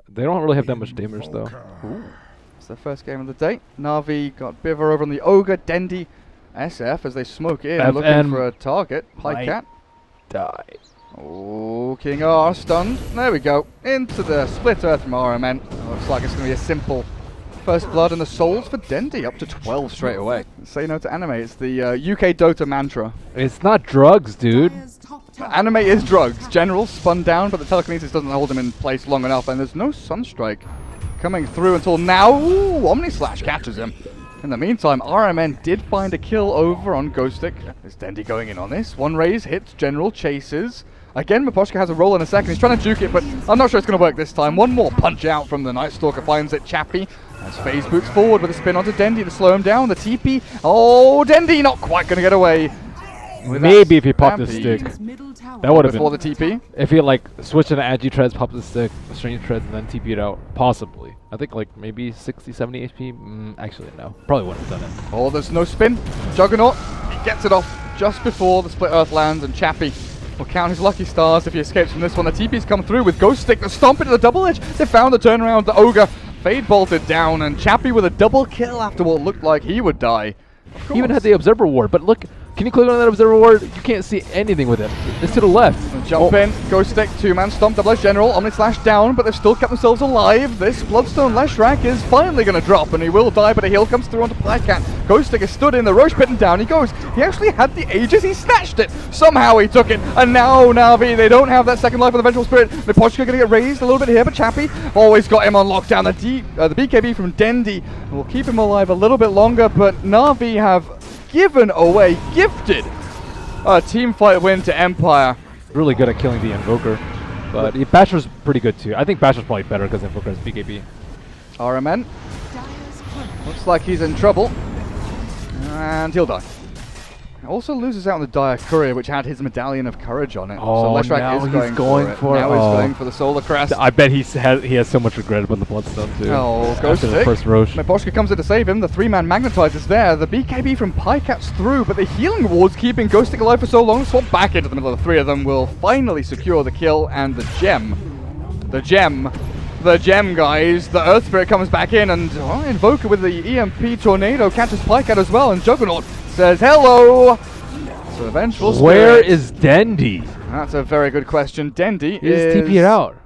They don't really have that much damage though. Ooh. It's the first game of the day. Na'Vi got Biver over on the Ogre. Dendy, SF as they smoke in, looking for a target. Pycat. Die. Oh, King R stunned. There we go. Into the split earth from RMN. Looks like it's going to be a simple first blood in the souls for Dendy, up to 12 straight away. Say no to anime. It's the UK Dota mantra. It's not drugs, dude. Anime is drugs. General spun down, but the telekinesis doesn't hold him in place long enough, and there's no Sunstrike coming through until now. Ooh, Omnislash catches him. In the meantime, RMN did find a kill over on Ghostic. Is Dendy going in on this? One raise hits, General chases. Again, Miposhka has a roll in a second. He's trying to juke it, but I'm not sure it's going to work this time. One more punch out from the Night Stalker finds it. Chappy as FaZe boots forward with a spin onto Dendy to slow him down. The TP. Oh, Dendy not quite going to get away. Maybe if he popped the stick. That would have been. Before the TP? If he like switched into Agi treads, popped the stick, strange treads, and then TP'd out. Possibly. I think like maybe 60, 70 HP. Actually, no. Probably wouldn't have done it. Oh, there's no spin. Juggernaut, he gets it off just before the split earth lands, and Chappy will count his lucky stars if he escapes from this one. The TP's come through with Ghost Stick, the stomp into the double edge. They found the turnaround. The Ogre fade bolted down, and Chappy with a double kill after what looked like he would die. He even had the Observer Ward, but look, can you click on that Observer Ward? You can't see anything with it. It's to the left. Jump in, Ghost Stick, two-man stomp, double edge General, Omnislash down, but they've still kept themselves alive. This Bloodstone Leshrac is finally going to drop, and he will die, but a heal comes through onto Pycat. Ghost Stick is stood in the Roche pit, and down he goes. He actually had the Aegis, he snatched it. Somehow he took it, and now Na'Vi, they don't have that second life on the Vengeful Spirit. Miposhka going to get raised a little bit here, but Chappy always got him on lockdown. The BKB from Dendy will keep him alive a little bit longer, but Na'Vi have given away, gifted a team fight win to Empire. Really good at killing the Invoker, but Basher's pretty good too. I think Basher's probably better because Invoker has BKB. RMN looks like he's in trouble, and he'll die. Also loses out on the Dire Courier, which had his Medallion of Courage on it. Oh, so Leshrac is going for it. Now he's going for the Solar Crest. I bet he has so much regret about the Bloodstone too. Oh, Ghost Stick. The first Roche. Miposhka comes in to save him. The three-man Magnetize is there. The BKB from Pycat's through, but the healing ward's keeping Ghost Stick alive for so long. Swap back into the middle of the three of them will finally secure the kill and the gem. The gem, guys. The Earth Spirit comes back in, and Invoker with the EMP Tornado catches Pycat as well, and Juggernaut says hello. So the Vengeful Spirit. Where is Dendy? That's a very good question. Dendy is TP'd out.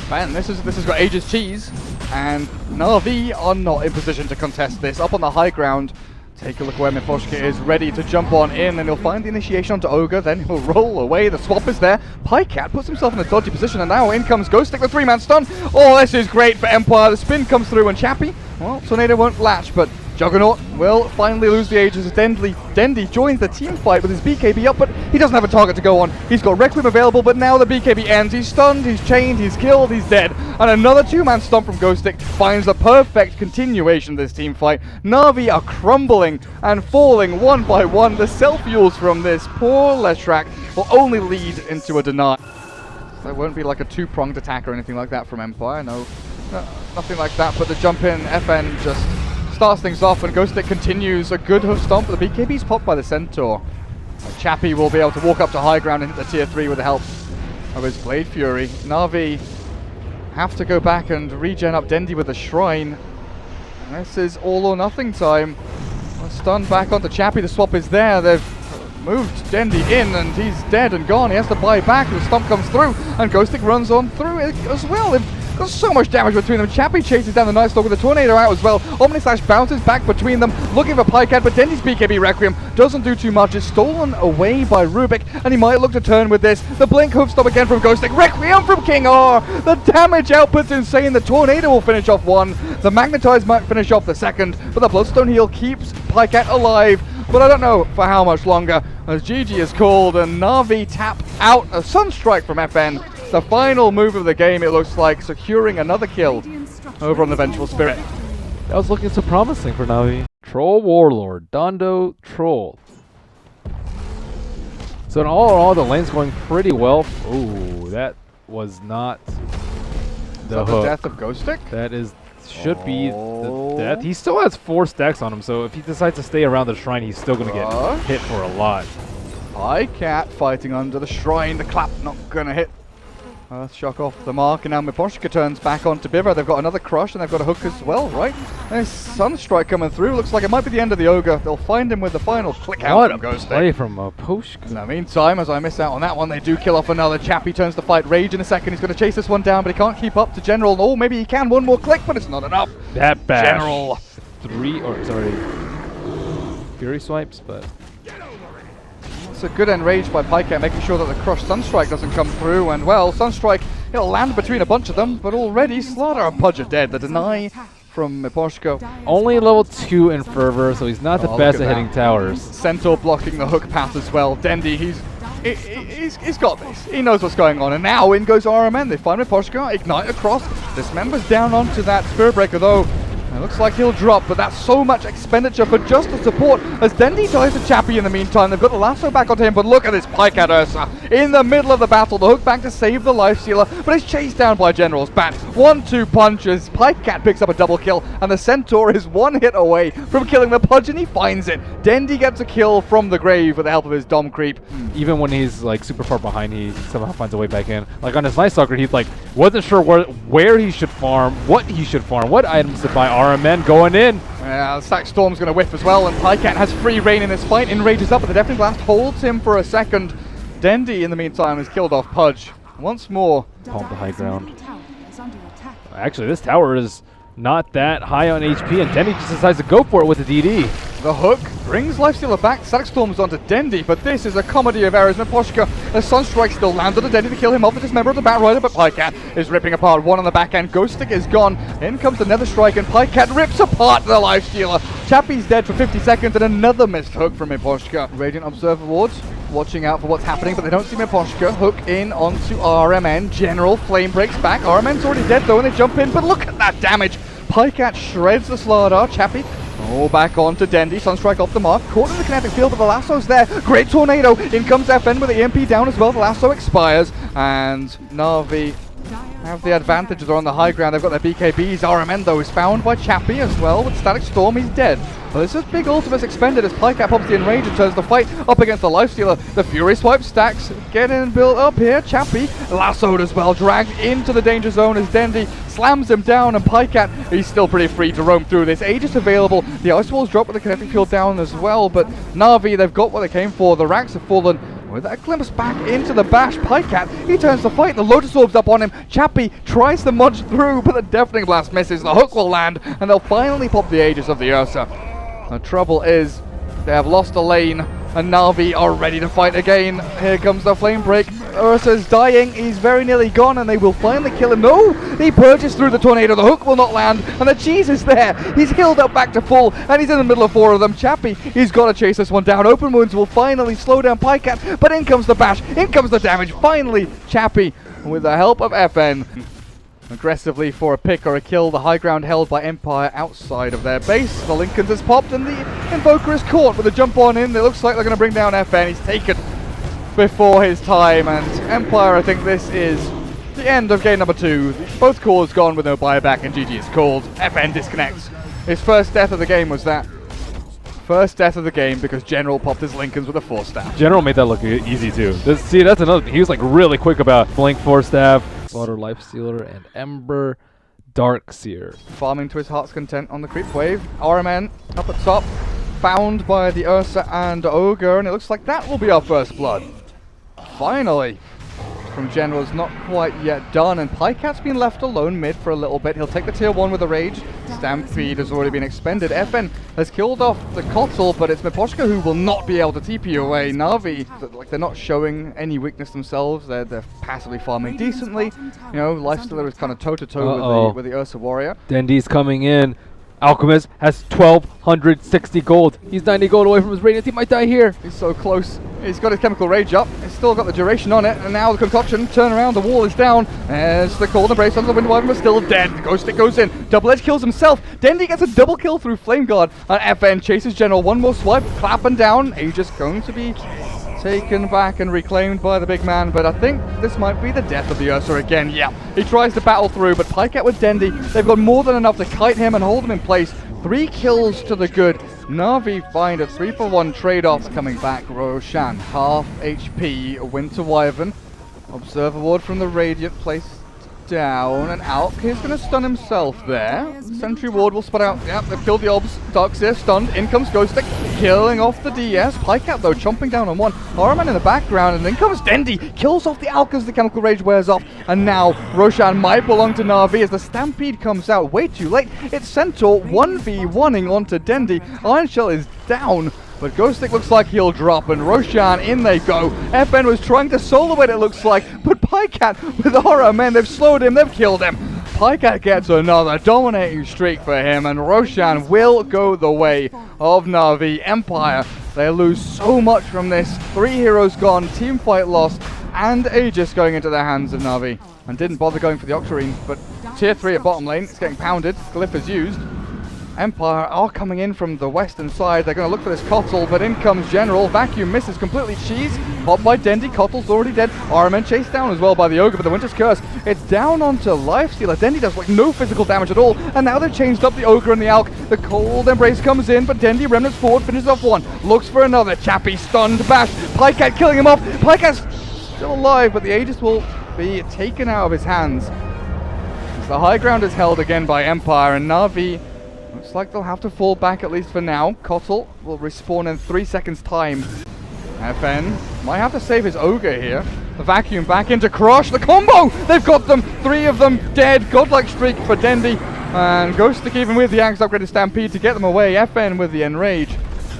Man, this has got Aegis cheese, and Na'Vi are not in position to contest this. Up on the high ground, take a look where Miposhka is ready to jump on in, and he'll find the initiation onto Ogre, then he'll roll away. The swap is there. Pycat puts himself in a dodgy position, and now in comes Ghost Stick, the three-man stun. Oh, this is great for Empire. The spin comes through, and Chappy, well, Tornado won't latch, but Juggernaut will finally lose the Aegis as Dendy joins the team fight with his BKB up, but he doesn't have a target to go on. He's got Requiem available, but now the BKB ends. He's stunned, he's chained, he's killed, he's dead. And another two-man stomp from Ghost Stick finds the perfect continuation of this team fight. Na'Vi are crumbling and falling one by one. The self-fuels from this poor Leshrac will only lead into a deny. There won't be like a two-pronged attack or anything like that from Empire, no, nothing like that, but the jump in FN just starts things off, and Ghost Stick continues a good hoof stomp, but the BKB's popped by the Centaur. Chappy will be able to walk up to high ground and hit the tier 3 with the help of his Blade Fury. Na'Vi have to go back and regen up Dendy with the Shrine. And this is all or nothing time. A stun back onto Chappy, the swap is there. They've moved Dendy in, and he's dead and gone. He has to buy back, the stomp comes through, and Ghost Stick runs on through it as well. There's so much damage between them. Chappy chases down the Night Stalker with the Tornado out as well. Omnislash bounces back between them, looking for Pycat, but Dendy's BKB Requiem doesn't do too much. It's stolen away by Rubik, and he might look to turn with this. The Blink hoof stop again from Ghost Stick. Requiem from King R. The damage output's insane. The Tornado will finish off one. The Magnetize might finish off the second, but the Bloodstone heal keeps Pycat alive. But I don't know for how much longer, as GG is called, and Na'Vi tap out a Sunstrike from FN. The final move of the game, it looks like, securing another kill over on the Vengeful Spirit. That was looking so promising for Navi. Troll Warlord, Dondo Troll. So in all, the lane's going pretty well. Ooh, that was not the hook. The death of Ghost Stick? That should be the death. He still has 4 stacks on him, so if he decides to stay around the shrine, he's still going to get hit for a lot. Pycat fighting under the shrine. The clap not going to hit. Earthshock off the mark, and now Miposhka turns back onto Biver. They've got another crush, and they've got a hook as well, right? There's Sunstrike coming through. Looks like it might be the end of the Ogre. They'll find him with the final click out. What a play from Miposhka. In the meantime, as I miss out on that one, they do kill off another. Chappie turns to fight Rage in a second. He's going to chase this one down, but he can't keep up to General. Oh, maybe he can. One more click, but it's not enough. That bash. General. Fury swipes, but... It's a good enrage by Pycat, making sure that the Crush Sunstrike doesn't come through, and well, Sunstrike, it'll land between a bunch of them, but already Slaughter and Pudge are dead. The deny from Miposhka. Only level 2 in Fervor, so he's not the best at hitting towers. Centaur blocking the hook path as well. Dendy, he's got this. He knows what's going on, and now in goes RMN. They find Miposhka, ignite across. Dismembers down onto that Spirit Breaker though. It looks like he'll drop, but that's so much expenditure for just the support as Dendy dies to Chappie in the meantime. They've got the lasso back onto him, but look at this Pycat Ursa in the middle of the battle. The hook back to save the life stealer, but it's chased down by General's bat. 1-2 punches. Pycat picks up a double kill, and the Centaur is one hit away from killing the Pudge, and he finds it. Dendy gets a kill from the grave with the help of his Dom creep. Even when he's like super far behind, he somehow finds a way back in. Like on his Night Stalker, he like wasn't sure where he should farm, what he should farm, what items to buy. RMN going in. Yeah, Sack Storm's going to whiff as well, and Pycat has free reign in this fight. Enrages up, but the Deafening Blast holds him for a second. Dendy, in the meantime, has killed off Pudge. Once more. Palm the high ground. Actually, this tower is not that high on HP, and Dendy just decides to go for it with the DD. The hook brings Lifestealer back. Static Storm's onto Dendy, but this is a comedy of errors. Miposhka, the Sunstrike still lands on the Dendy to kill him off. The Dismember of the Bat Rider, but Pycat is ripping apart one on the back end. Ghost Stick is gone. In comes the Nether Strike, and Pycat rips apart the Lifestealer. Chappie's dead for 50 seconds, and another missed hook from Miposhka. Radiant Observer Wards watching out for what's happening, but they don't see Miposhka. Hook in onto RMN. General Flame breaks back. RMN's already dead though, and they jump in, but look at that damage. Pycat shreds the Slardar. Chappie back on to Dendy. Sunstrike off the mark. Caught in the kinetic field, but the lasso's there. Great tornado. In comes FN with the EMP down as well. The lasso expires, and Navi have the advantage. They're on the high ground. They've got their BKBs. RMN though is found by Chappie as well with Static Storm. He's dead. Well, this is big ultimates expended as Pycat pops the Enrage and turns the fight up against the Lifestealer. The Fury Swipe stacks, getting built up here. Chappie lassoed as well, dragged into the danger zone as Dendy slams him down, and Pycat, he's still pretty free to roam through this. Aegis available. The Ice Walls drop with the kinetic field down as well, but Navi, they've got what they came for. The racks have fallen. With that glimpse back into the bash, Pycat, he turns the fight. The Lotus Orb's up on him. Chappie tries to munch through, but the Deafening Blast misses. The hook will land, and they'll finally pop the Aegis of the Ursa. The trouble is, they have lost a lane, and Navi are ready to fight again. Here comes the Flame Break. Ursa's dying. He's very nearly gone, and they will finally kill him. No! He purges through the tornado. The hook will not land, and the cheese is there. He's healed up back to full, and he's in the middle of 4 of them. Chappie, he's got to chase this one down. Open Wounds will finally slow down Pycat, but in comes the bash. In comes the damage. Finally, Chappie, with the help of FN, aggressively for a pick or a kill. The high ground held by Empire outside of their base. The Lincolns has popped, and the Invoker is caught with a jump on in. It looks like they're going to bring down FN. He's taken before his time, and Empire, I think this is the end of game number 2. Both cores gone with no buyback, and GG is called. FN disconnects. His first death of the game was that. First death of the game because General popped his Lincolns with a 4-staff. General made that look easy too. See, that's another thing. He was like really quick about Blink 4-staff, Slaughter Lifestealer, and Ember Darkseer. Farming to his heart's content on the creep wave. RMN up at top, found by the Ursa and Ogre, and it looks like that will be our first blood. Finally, from General's not quite yet done, and Pycat's been left alone mid for a little bit. He'll take the tier 1 with a Rage. Stampede has already been expended. FN has killed off the Kotl, but it's Miposhka who will not be able to TP away. Navi, like, they're not showing any weakness themselves. They're passively farming decently. You know, Lifestealer is kind of toe-to-toe with the Ursa Warrior. Dendy's coming in. Alchemist has 1,260 gold. He's 90 gold away from his Radiant. He might die here. He's so close. He's got his Chemical Rage up. He's still got the duration on it. And now the concoction. Turn around. The wall is down. As the Cold Embrace on the Wind Wyvern, but still dead. The Ghost Stick goes in. Double Edge kills himself. Dendy gets a double kill through Flame Guard. And FN chases General. One more swipe. Clapping down. Aegis going to be taken back and reclaimed by the big man, but I think this might be the death of the Ursa again. Yeah, he tries to battle through, but Pycat with Dendy, they've got more than enough to kite him and hold him in place. 3 kills to the good. Navi find a 3-for-1 trade-off coming back. Roshan, half HP, Winter Wyvern. Observer ward from the Radiant placed down, and Alk is going to stun himself there. Sentry ward will spot out. Yep, they've killed the obs. Darkseer stunned. In comes Ghostic, killing off the DS. Pycat though chomping down on one. Horrorman in the background, and then comes Dendi, kills off the Alk as the Chemical Rage wears off. And now Roshan might belong to Na'Vi as the Stampede comes out way too late. It's Centaur 1v1ing onto Dendi. Iron Shell is down. But Ghostic looks like he'll drop, and Roshan, in they go. FN was trying to solo it, it looks like, but Pycat with Horror, man, they've slowed him, they've killed him. Pycat gets another dominating streak for him, and Roshan will go the way of Na'Vi. Empire, they lose so much from this. 3 heroes gone, team fight lost, and Aegis going into the hands of Na'Vi. And didn't bother going for the Octarine, but tier 3 at bottom lane, it's getting pounded, Glyph is used. Empire are coming in from the western side. They're going to look for this Kotl, but in comes General. Vacuum misses completely. Cheese popped by Dendi. Kotl's already dead. Aramen chased down as well by the Ogre, but the Winter's Curse, it's down onto Lifestealer. Dendi does like no physical damage at all, and now they've changed up the Ogre and the Alk. The Cold Embrace comes in, but Dendi remnants forward, finishes off one. Looks for another. Chappie stunned. Bash. Pycat killing him off. Pycat's still alive, but the Aegis will be taken out of his hands. As the high ground is held again by Empire, and Na'Vi looks like they'll have to fall back at least for now. Kotl will respawn in 3 seconds time. FN might have to save his Ogre here. The Vacuum back into Crush. The combo! They've got them! 3 of them dead. Godlike streak for Dendi. And Ghostic even with the Axe upgraded Stampede to get them away. FN with the Enrage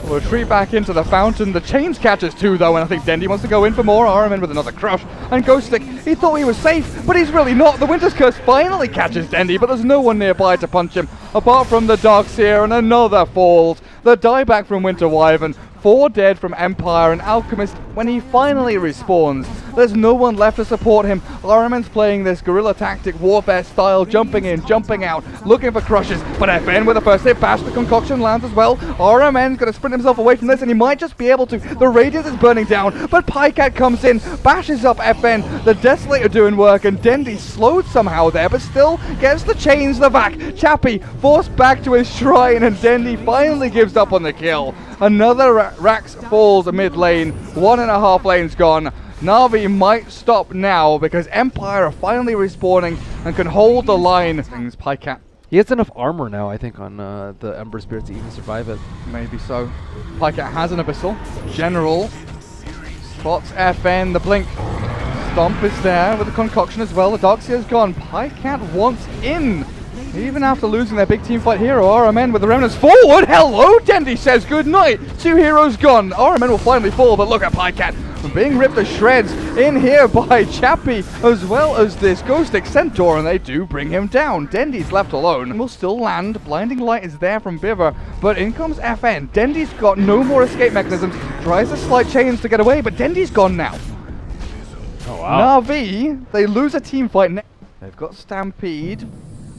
will retreat back into the fountain. The chains catches 2 though, and I think Dendi wants to go in for more. Aramen with another Crush. And Ghostic, he thought he was safe, but he's really not. The Winter's Curse finally catches Dendi, but there's no one nearby to punch him, apart from the Darkseer, and another falls. The dieback from Winter Wyvern. 4 dead from Empire, and Alchemist, when he finally respawns, there's no one left to support him. Aramen's playing this guerrilla tactic warfare style, jumping in, jumping out, looking for crushes, but FN with the first hit, Bash, the concoction lands as well. Aramen's going to sprint himself away from this, and he might just be able to. The Radiance is burning down, but Pycat comes in, bashes up FN, the Desolator doing work, and Dendi slowed somehow there, but still gets the chains, the Vac. Chappie forced back to his shrine, and Dendi finally gives up on the kill. Another Rax falls mid lane, 1.5 lanes gone. Na'Vi might stop now because Empire are finally respawning and can hold the line. Things Pycat. He has enough armor now, I think, on the Ember Spirit to even survive it. Maybe so. Pycat has an Abyssal. General spots FN, the Blink. Stomp is there with the concoction as well. The Darkseer's gone. Pycat wants in. Even after losing their big team fight hero, Aramen with the remnants forward. Hello, Dendi says goodnight. 2 heroes gone. Aramen will finally fall, but look at Pycat being ripped to shreds in here by Chappie, as well as this Ghostic Centaur, and they do bring him down. Dendi's left alone and will still land. Blinding Light is there from Biver, but in comes FN. Dendi's got no more escape mechanisms. Tries to slide chains to get away, but Dendi's gone now. Oh, wow. Na'Vi, they lose a team fight. They've got Stampede.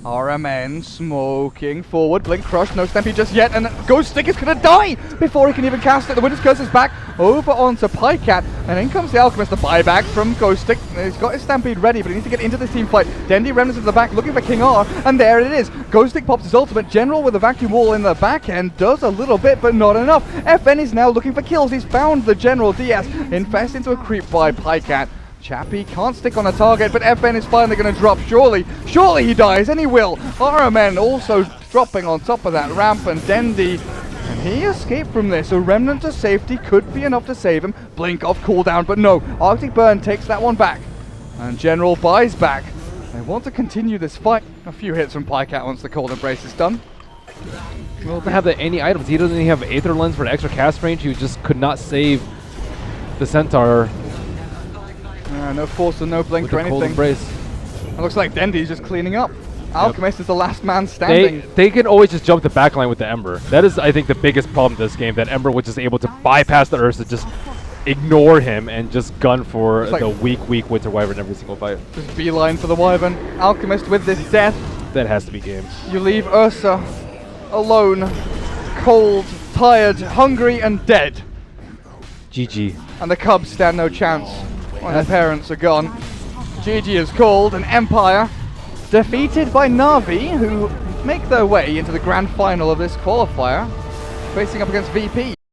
RMN smoking forward. Blink Crush, no Stampede just yet, and Ghostic is gonna die before he can even cast it. The Winter's Curse is back over onto Pycat, and in comes the Alchemist, the buyback from Ghostic. He's got his Stampede ready, but he needs to get into this team fight. Dendi remnants at the back looking for King R, and there it is. Ghostic pops his ultimate. General with a vacuum wall in the back end does a little bit, but not enough. FN is now looking for kills. He's found the General DS. Infest into a creep by Pycat. Chappie can't stick on a target, but FN is finally going to drop. Surely he dies, and he will. RMN also dropping on top of that ramp, and Dendi, and he escaped from this. A remnant to safety could be enough to save him. Blink off cooldown, but no. Arctic Burn takes that one back, and General buys back. They want to continue this fight. A few hits from Pycat once the Cold Embrace is done. Well, doesn't have any items. He doesn't even have Aether Lens for an extra cast range. He just could not save the Centaur. No force and no blink or anything. It looks like Dendi's just cleaning up. Alchemist is the last man standing. They can always just jump the backline with the Ember. That is, I think, the biggest problem in this game, that Ember was just able to bypass the Ursa, just ignore him, and just gun for the weak Winter Wyvern every single fight. Just beeline for the Wyvern. Alchemist with this death. That has to be game. You leave Ursa alone, cold, tired, hungry, and dead. GG. And the Cubs stand no chance. When their parents are gone. GG is called, and Empire defeated by Na'Vi, who make their way into the grand final of this qualifier, facing up against VP.